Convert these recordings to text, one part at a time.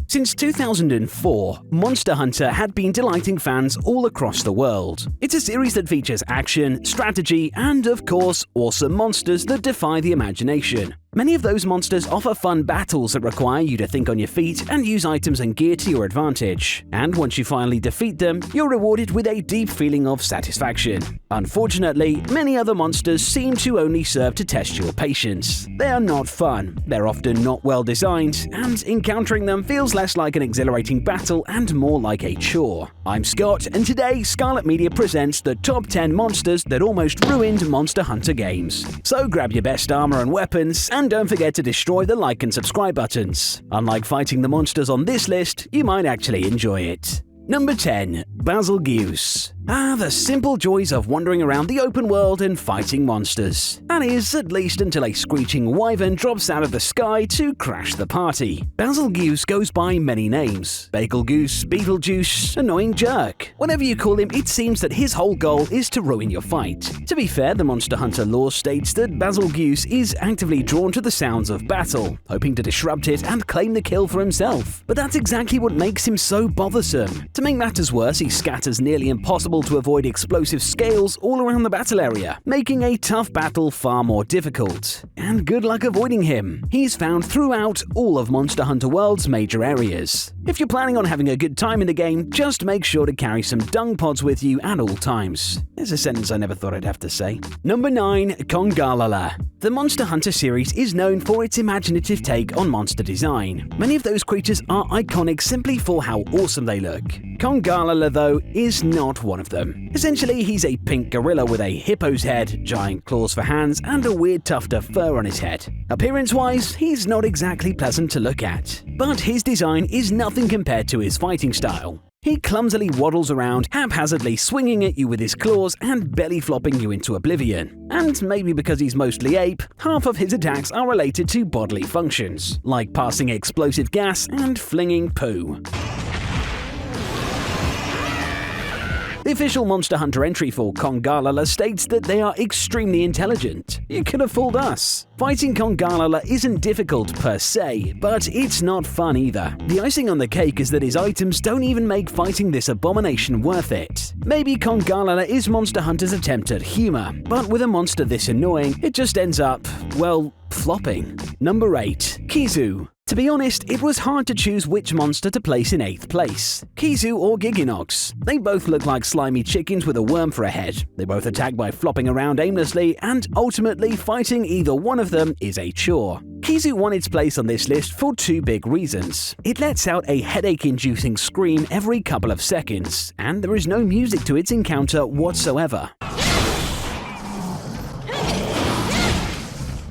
Since 2004, Monster Hunter had been delighting fans all across the world. It's a series that features action, strategy, and of course, awesome monsters that defy the imagination. Many of those monsters offer fun battles that require you to think on your feet and use items and gear to your advantage. And once you finally defeat them, you're rewarded with a deep feeling of satisfaction. Unfortunately, many other monsters seem to only serve to test your patience. They are not fun, they're often not well designed, and encountering them feels less like an exhilarating battle and more like a chore. I'm Scott, and today Scarlett Media presents the top 10 monsters that almost ruined Monster Hunter games. So grab your best armor and weapons, and don't forget to destroy the like and subscribe buttons. Unlike fighting the monsters on this list, you might actually enjoy it. Number 10. Bazelgeuse. The simple joys of wandering around the open world and fighting monsters. That is, at least until a screeching wyvern drops out of the sky to crash the party. Bazelgeuse goes by many names: Bagel Goose, Beetlejuice, Annoying Jerk. Whatever you call him, it seems that his whole goal is to ruin your fight. To be fair, the Monster Hunter lore states that Bazelgeuse is actively drawn to the sounds of battle, hoping to disrupt it and claim the kill for himself. But that's exactly what makes him so bothersome. To make matters worse, he scatters nearly impossible to avoid explosive scales all around the battle area, making a tough battle far more difficult. And good luck avoiding him. He's found throughout all of Monster Hunter World's major areas. If you're planning on having a good time in the game, just make sure to carry some dung pods with you at all times. There's a sentence I never thought I'd have to say. Number 9. Congalala. The Monster Hunter series is known for its imaginative take on monster design. Many of those creatures are iconic simply for how awesome they look. Congalala, though, is not one of them. Essentially, he's a pink gorilla with a hippo's head, giant claws for hands, and a weird tuft of fur on his head. Appearance-wise, he's not exactly pleasant to look at. But his design is nothing compared to his fighting style. He clumsily waddles around, haphazardly swinging at you with his claws and belly flopping you into oblivion. And maybe because he's mostly ape, half of his attacks are related to bodily functions, like passing explosive gas and flinging poo. The official Monster Hunter entry for Congalala states that they are extremely intelligent. You could have fooled us. Fighting Congalala isn't difficult per se, but it's not fun either. The icing on the cake is that his items don't even make fighting this abomination worth it. Maybe Congalala is Monster Hunter's attempt at humor, but with a monster this annoying, it just ends up, well, flopping. Number 8. Khezu. To be honest, it was hard to choose which monster to place in 8th place. Khezu or Gigginox. They both look like slimy chickens with a worm for a head. They both attack by flopping around aimlessly, and ultimately fighting either one of them is a chore. Khezu won its place on this list for 2 big reasons. It lets out a headache-inducing scream every couple of seconds, and there is no music to its encounter whatsoever.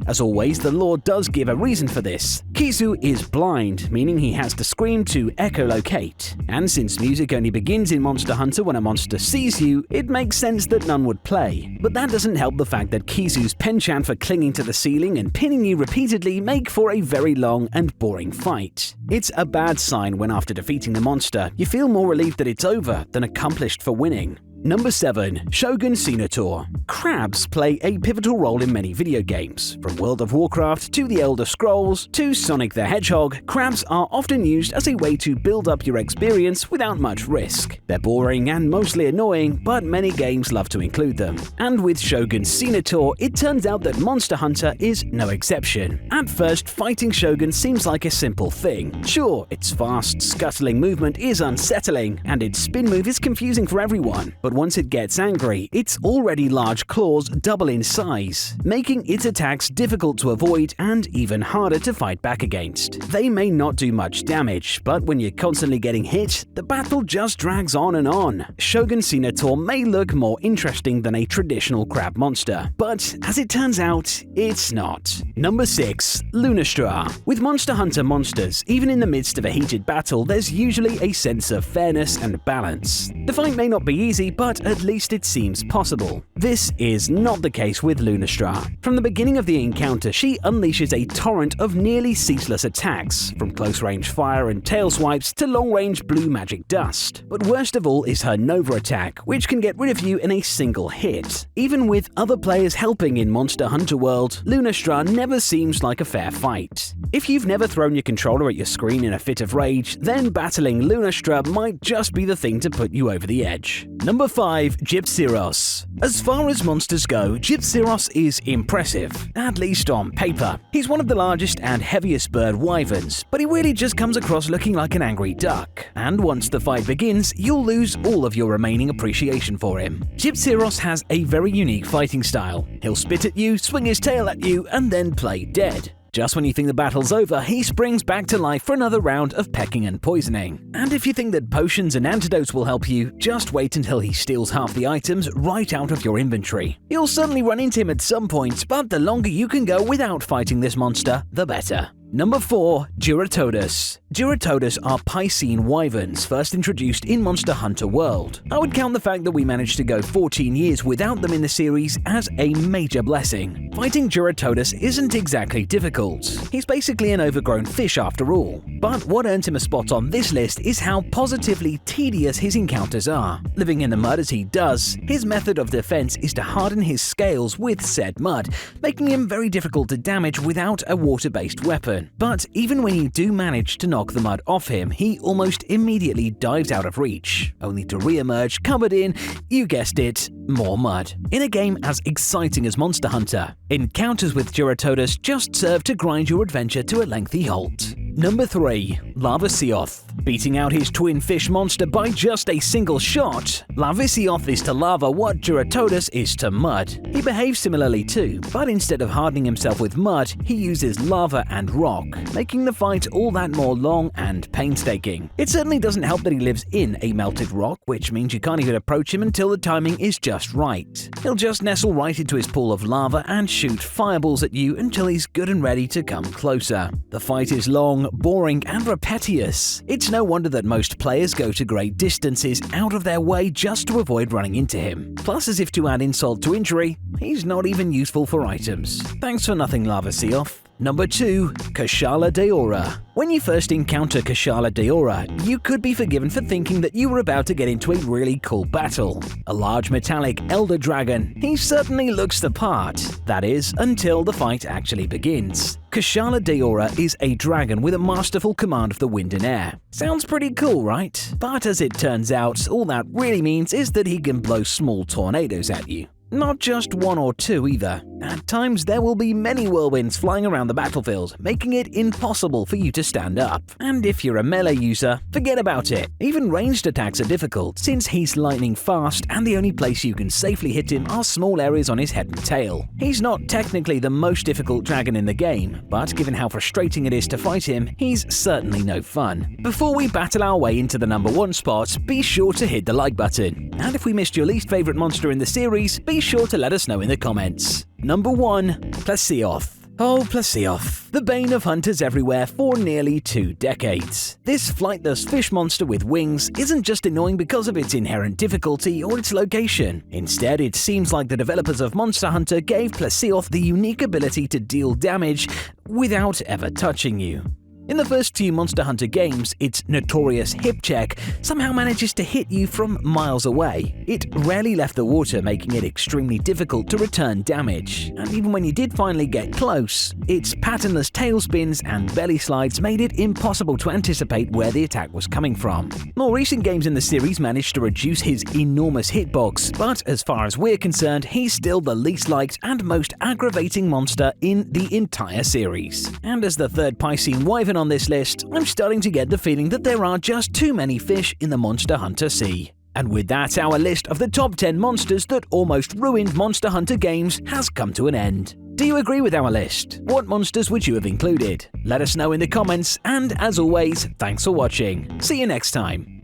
As always, the lore does give a reason for this. Khezu is blind, meaning he has to scream to echolocate. And since music only begins in Monster Hunter when a monster sees you, it makes sense that none would play. But that doesn't help the fact that Khezu's penchant for clinging to the ceiling and pinning you repeatedly make for a very long and boring fight. It's a bad sign when after defeating the monster, you feel more relieved that it's over than accomplished for winning. Number 7. Shogun Ceanataur. Crabs play a pivotal role in many video games. From World of Warcraft to the Elder Scrolls to Sonic the Hedgehog, crabs are often used as a way to build up your experience without much risk. They're boring and mostly annoying, but many games love to include them. And with Shogun Ceanataur, it turns out that Monster Hunter is no exception. At first, fighting Shogun seems like a simple thing. Sure, its fast, scuttling movement is unsettling, and its spin move is confusing for everyone. But once it gets angry, its already large claws double in size, making its attacks difficult to avoid and even harder to fight back against. They may not do much damage, but when you're constantly getting hit, the battle just drags on and on. Shogun Ceanataur may look more interesting than a traditional crab monster, but as it turns out, it's not. Number 6. Lunstra. With Monster Hunter monsters, even in the midst of a heated battle, there's usually a sense of fairness and balance. The fight may not be easy, but at least it seems possible. This is not the case with Lunstra. From the beginning of the encounter, she unleashes a torrent of nearly ceaseless attacks, from close-range fire and tail swipes to long-range blue magic dust. But worst of all is her Nova attack, which can get rid of you in a single hit. Even with other players helping in Monster Hunter World, Lunstra never seems like a fair fight. If you've never thrown your controller at your screen in a fit of rage, then battling Lunstra might just be the thing to put you over the edge. Number 5. Gypceros. As far as monsters go, Gypceros is impressive, at least on paper. He's one of the largest and heaviest bird wyverns, but he really just comes across looking like an angry duck. And once the fight begins, you'll lose all of your remaining appreciation for him. Gypceros has a very unique fighting style. He'll spit at you, swing his tail at you, and then play dead. Just when you think the battle's over, he springs back to life for another round of pecking and poisoning. And if you think that potions and antidotes will help you, just wait until he steals half the items right out of your inventory. You'll certainly run into him at some point, but the longer you can go without fighting this monster, the better. Number 4. Jyuratodus. Jyuratodus are Piscine wyverns first introduced in Monster Hunter World. I would count the fact that we managed to go 14 years without them in the series as a major blessing. Fighting Jyuratodus isn't exactly difficult. He's basically an overgrown fish after all. But what earns him a spot on this list is how positively tedious his encounters are. Living in the mud as he does, his method of defense is to harden his scales with said mud, making him very difficult to damage without a water-based weapon. But even when you do manage to knock the mud off him, he almost immediately dives out of reach, only to re-emerge covered in, you guessed it, more mud. In a game as exciting as Monster Hunter, encounters with Jyuratodus just serve to grind your adventure to a lengthy halt. Number 3. Lavasioth. Beating out his twin fish monster by just a single shot, Lavasioth is to lava what Jyuratodus is to mud. He behaves similarly too, but instead of hardening himself with mud, he uses lava and rock, making the fight all that more long and painstaking. It certainly doesn't help that he lives in a melted rock, which means you can't even approach him until the timing is just right. He'll just nestle right into his pool of lava and shoot fireballs at you until he's good and ready to come closer. The fight is long, boring, and repetitious. It's no wonder that most players go to great distances out of their way just to avoid running into him. Plus, as if to add insult to injury, he's not even useful for items. Thanks for nothing, Lavasioth. Number 2. Kushala Daora. When you first encounter Kushala Daora, you could be forgiven for thinking that you were about to get into a really cool battle. A large metallic elder dragon, he certainly looks the part. That is, until the fight actually begins. Kushala Daora is a dragon with a masterful command of the wind and air. Sounds pretty cool, right? But as it turns out, all that really means is that he can blow small tornadoes at you. Not just one or two either. At times, there will be many whirlwinds flying around the battlefield, making it impossible for you to stand up. And if you're a melee user, forget about it. Even ranged attacks are difficult, since he's lightning fast and the only place you can safely hit him are small areas on his head and tail. He's not technically the most difficult dragon in the game, but given how frustrating it is to fight him, he's certainly no fun. Before we battle our way into the number 1 spot, be sure to hit the like button. And if we missed your least favorite monster in the series, be sure to let us know in the comments. Number 1. Plesioth. Oh, Plesioth, the bane of hunters everywhere for nearly 2 decades. This flightless fish monster with wings isn't just annoying because of its inherent difficulty or its location. Instead, it seems like the developers of Monster Hunter gave Plesioth the unique ability to deal damage without ever touching you. In the first few Monster Hunter games, its notorious hip check somehow manages to hit you from miles away. It rarely left the water, making it extremely difficult to return damage. And even when you did finally get close, its patternless tail spins and belly slides made it impossible to anticipate where the attack was coming from. More recent games in the series managed to reduce his enormous hitbox, but as far as we're concerned, he's still the least liked and most aggravating monster in the entire series. And as the third Piscine wyvern on this list, I'm starting to get the feeling that there are just too many fish in the Monster Hunter Sea. And with that, our list of the top 10 monsters that almost ruined Monster Hunter games has come to an end. Do you agree with our list? What monsters would you have included? Let us know in the comments, and as always, thanks for watching. See you next time.